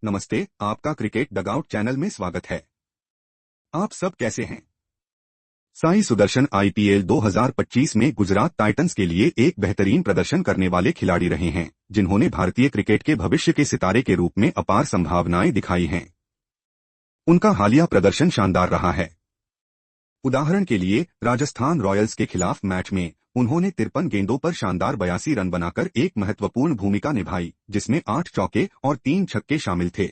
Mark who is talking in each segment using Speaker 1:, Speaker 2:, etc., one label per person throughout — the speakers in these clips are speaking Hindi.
Speaker 1: नमस्ते, आपका क्रिकेट डगआउट चैनल में स्वागत है। आप सब कैसे हैं? साई सुदर्शन आईपीएल 2025 में गुजरात टाइटंस के लिए एक बेहतरीन प्रदर्शन करने वाले खिलाड़ी रहे हैं, जिन्होंने भारतीय क्रिकेट के भविष्य के सितारे के रूप में अपार संभावनाएं दिखाई हैं। उनका हालिया प्रदर्शन शानदार रहा है। उदाहरण के लिए राजस्थान रॉयल्स के खिलाफ मैच में उन्होंने 53 गेंदों पर शानदार 82 रन बनाकर एक महत्वपूर्ण भूमिका निभाई, जिसमें 8 चौके और 3 छक्के शामिल थे।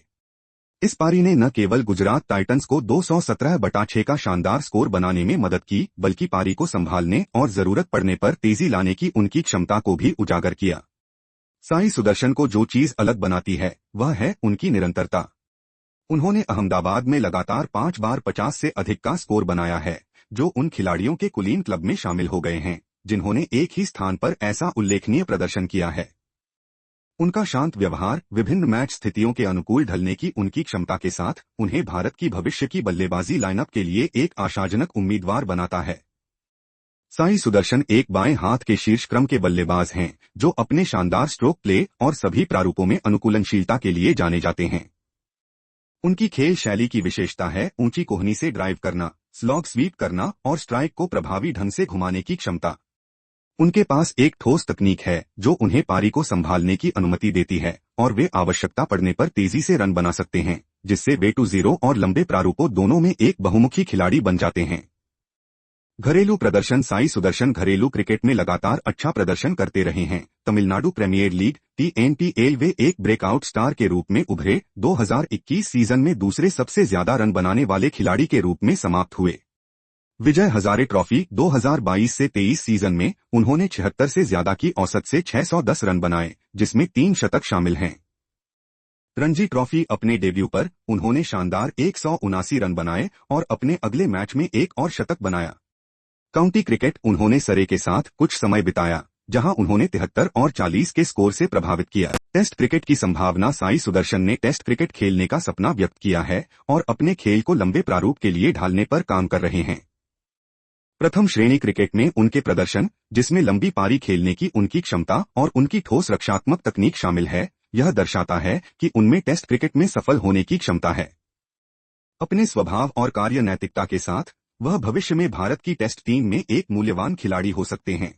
Speaker 1: इस पारी ने न केवल गुजरात टाइटंस को 217/6 का शानदार स्कोर बनाने में मदद की, बल्कि पारी को संभालने और जरूरत पड़ने पर तेजी लाने की उनकी क्षमता को भी उजागर किया। साई सुदर्शन को जो चीज अलग बनाती है, वह है उनकी निरंतरता। उन्होंने अहमदाबाद में लगातार 5 बार 50 से अधिक का स्कोर बनाया है, जो उन खिलाड़ियों के कुलीन क्लब में शामिल हो गए हैं, जिन्होंने एक ही स्थान पर ऐसा उल्लेखनीय प्रदर्शन किया है। उनका शांत व्यवहार, विभिन्न मैच स्थितियों के अनुकूल ढलने की उनकी क्षमता के साथ उन्हें भारत की भविष्य की बल्लेबाजी लाइनअप के लिए एक आशाजनक उम्मीदवार बनाता है। साई सुदर्शन एक बाएं हाथ के शीर्ष क्रम के बल्लेबाज हैं, जो अपने शानदार स्ट्रोक प्ले और सभी प्रारूपों में अनुकूलनशीलता के लिए जाने जाते हैं। उनकी खेल शैली की विशेषता है ऊंची कोहनी से ड्राइव करना, स्लॉग स्वीप करना और स्ट्राइक को प्रभावी ढंग से घुमाने की क्षमता। उनके पास एक ठोस तकनीक है जो उन्हें पारी को संभालने की अनुमति देती है और वे आवश्यकता पड़ने पर तेजी से रन बना सकते हैं, जिससे वे 2-0 और लंबे प्रारूपों दोनों में एक बहुमुखी खिलाड़ी बन जाते हैं। घरेलू प्रदर्शन साई सुदर्शन घरेलू क्रिकेट में लगातार अच्छा प्रदर्शन करते रहे हैं। तमिलनाडु प्रीमियर लीग TNPL वे एक ब्रेकआउट स्टार के रूप में उभरे। 2021 सीजन में दूसरे सबसे ज्यादा रन बनाने वाले खिलाड़ी के रूप में समाप्त हुए। विजय हजारे ट्रॉफी 2022 से 23 सीजन में उन्होंने 76 से ज्यादा की औसत से 610 रन बनाए, जिसमें 3 शतक शामिल हैं। रणजी ट्रॉफी अपने डेब्यू पर उन्होंने शानदार 179 रन बनाए और अपने अगले मैच में एक और शतक बनाया। काउंटी क्रिकेट उन्होंने सरे के साथ कुछ समय बिताया, जहां उन्होंने 73 और 40 के स्कोर से प्रभावित किया। टेस्ट क्रिकेट की संभावना साई सुदर्शन ने टेस्ट क्रिकेट खेलने का सपना व्यक्त किया है और अपने खेल को लंबे प्रारूप के लिए ढालने पर काम कर रहे हैं। प्रथम श्रेणी क्रिकेट में उनके प्रदर्शन, जिसमें लंबी पारी खेलने की उनकी क्षमता और उनकी ठोस रक्षात्मक तकनीक शामिल है, यह दर्शाता है कि उनमें टेस्ट क्रिकेट में सफल होने की क्षमता है। अपने स्वभाव और कार्य नैतिकता के साथ वह भविष्य में भारत की टेस्ट टीम में एक मूल्यवान खिलाड़ी हो सकते हैं।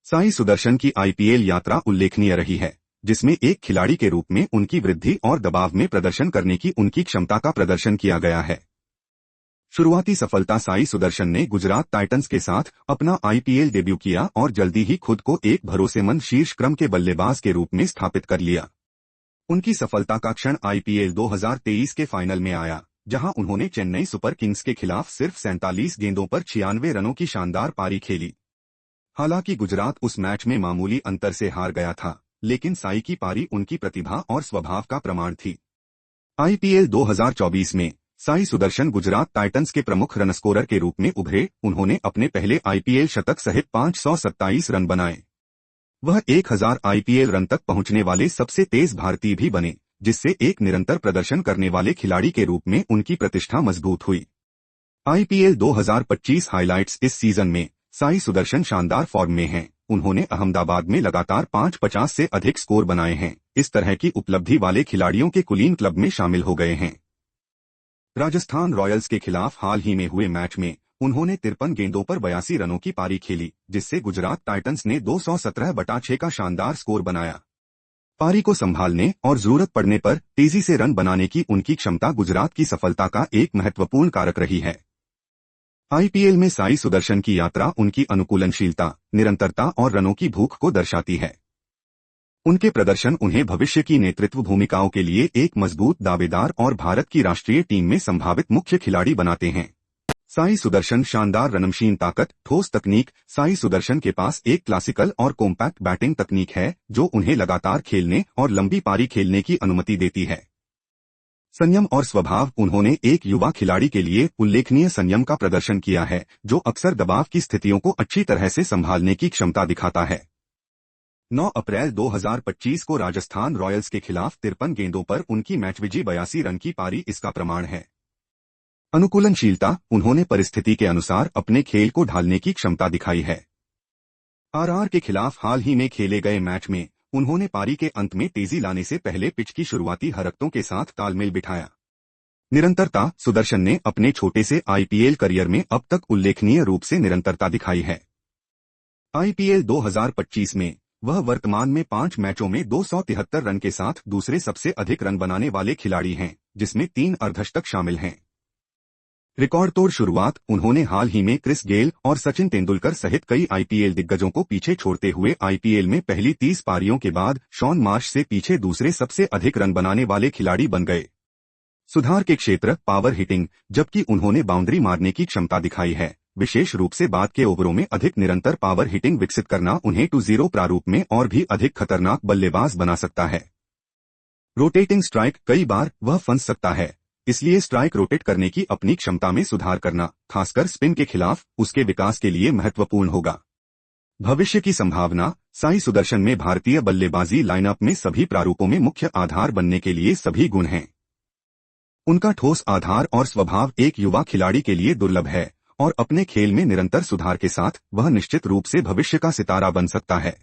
Speaker 1: साई सुदर्शन की आईपीएल यात्रा उल्लेखनीय रही है, जिसमें एक खिलाड़ी के रूप में उनकी वृद्धि और दबाव में प्रदर्शन करने की उनकी क्षमता का प्रदर्शन किया गया है। शुरुआती सफलता साई सुदर्शन ने गुजरात टाइटंस के साथ अपना आईपीएल डेब्यू किया और जल्दी ही खुद को एक भरोसेमंद शीर्ष क्रम के बल्लेबाज के रूप में स्थापित कर लिया। उनकी सफलता का क्षण आईपीएल 2023 के फाइनल में आया, जहां उन्होंने चेन्नई सुपर किंग्स के खिलाफ सिर्फ 47 गेंदों पर 96 रनों की शानदार पारी खेली। हालांकि गुजरात उस मैच में मामूली अंतर से हार गया था, लेकिन साई की पारी उनकी प्रतिभा और स्वभाव का प्रमाण थी। आईपीएल 2024 में साई सुदर्शन गुजरात टाइटंस के प्रमुख रन स्कोरर के रूप में उभरे। उन्होंने अपने पहले आईपीएल शतक सहित 527 रन बनाए। वह 1000 आईपीएल रन तक पहुंचने वाले सबसे तेज भारतीय भी बने, जिससे एक निरंतर प्रदर्शन करने वाले खिलाड़ी के रूप में उनकी प्रतिष्ठा मजबूत हुई। आईपीएल 2025 हाइलाइट्स इस सीजन में साई सुदर्शन शानदार फॉर्म में हैं। उन्होंने अहमदाबाद में लगातार 550 से अधिक स्कोर बनाए हैं। इस तरह की उपलब्धि वाले खिलाड़ियों के कुलीन क्लब में शामिल हो गए हैं। राजस्थान रॉयल्स के खिलाफ हाल ही में हुए मैच में उन्होंने 53 गेंदों पर 82 रनों की पारी खेली, जिससे गुजरात टाइटंस ने 217/6 का शानदार स्कोर बनाया। पारी को संभालने और जरूरत पड़ने पर तेजी से रन बनाने की उनकी क्षमता गुजरात की सफलता का एक महत्वपूर्ण कारक रही है। आईपीएल में साई सुदर्शन की यात्रा उनकी अनुकूलनशीलता, निरंतरता और रनों की भूख को दर्शाती है। उनके प्रदर्शन उन्हें भविष्य की नेतृत्व भूमिकाओं के लिए एक मजबूत दावेदार और भारत की राष्ट्रीय टीम में संभावित मुख्य खिलाड़ी बनाते हैं। साई सुदर्शन शानदार रनमशीन ताकत, ठोस तकनीक। साई सुदर्शन के पास एक क्लासिकल और कॉम्पैक्ट बैटिंग तकनीक है, जो उन्हें लगातार खेलने और लंबी पारी खेलने की अनुमति देती है। संयम और स्वभाव उन्होंने एक युवा खिलाड़ी के लिए उल्लेखनीय संयम का प्रदर्शन किया है, जो अक्सर दबाव की स्थितियों को अच्छी तरह से संभालने की क्षमता दिखाता है। 9 अप्रैल 2025 को राजस्थान रॉयल्स के खिलाफ 53 गेंदों पर उनकी मैचविजी 82 रन की पारी इसका प्रमाण है। अनुकूलनशीलता, उन्होंने परिस्थिति के अनुसार अपने खेल को ढालने की क्षमता दिखाई है। आरआर के खिलाफ हाल ही में खेले गए मैच में उन्होंने पारी के अंत में तेजी लाने से पहले पिच की शुरुआती हरकतों के साथ तालमेल बिठाया। निरंतरता। सुदर्शन ने अपने छोटे से आईपीएल करियर में अब तक उल्लेखनीय रूप से निरंतरता दिखाई है। आईपीएल 2025 में वह वर्तमान में 5 मैचों में 273 रन के साथ दूसरे सबसे अधिक रन बनाने वाले खिलाड़ी हैं, जिसमें 3 अर्धशतक शामिल हैं। रिकॉर्ड तोड़ शुरुआत। उन्होंने हाल ही में क्रिस गेल और सचिन तेंदुलकर सहित कई आईपीएल दिग्गजों को पीछे छोड़ते हुए आईपीएल में पहली 30 पारियों के बाद शॉन मार्श से पीछे दूसरे सबसे अधिक रन बनाने वाले खिलाड़ी बन गए। सुधार के क्षेत्र। Power hitting. जबकि उन्होंने बाउंड्री मारने की क्षमता दिखाई है, विशेष रूप से बाद के ओवरों में अधिक निरंतर पावर हिटिंग विकसित करना उन्हें 2-0 प्रारूप में और भी अधिक खतरनाक बल्लेबाज बना सकता है। Rotating strike. कई बार वह फंस सकता है, इसलिए स्ट्राइक रोटेट करने की अपनी क्षमता में सुधार करना, खासकर स्पिन के खिलाफ, उसके विकास के लिए महत्वपूर्ण होगा। भविष्य की संभावना। साई सुदर्शन में भारतीय बल्लेबाजी लाइनअप में सभी प्रारूपों में मुख्य आधार बनने के लिए सभी गुण हैं। उनका ठोस आधार और स्वभाव एक युवा खिलाड़ी के लिए दुर्लभ है और अपने खेल में निरंतर सुधार के साथ वह निश्चित रूप से भविष्य का सितारा बन सकता है।